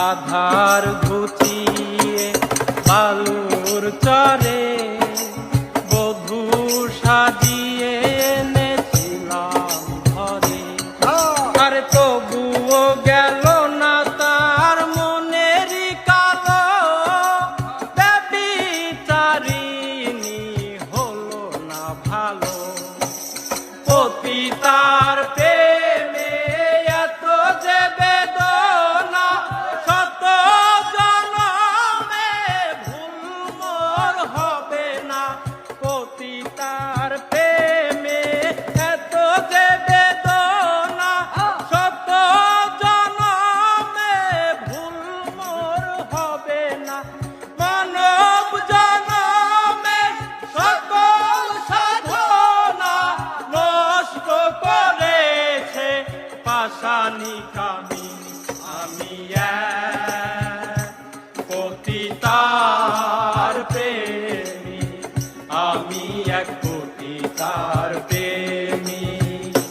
আধার ঘুচিয়ে বালুর চরে বধূ সাজিয়ে এনেছিলাম ঘরে। আর তবুও গেল না তার মনেরই কালো, ব্যভিচারিণী হলো না ভালো। পতিতার প্রেমে এত যে বেদনা, শত জনমে ভুল মোর হবে না। পতিতার প্রেমে এত যে বেদনা, শত জনমে ভুল মোর হবে না। মানব জনমে সকল সাধনা নষ্ট করেছে পাষাণী কামিনী। আমি এক পতিতার প্রেমী, আমি এক পতিতার প্রেমী।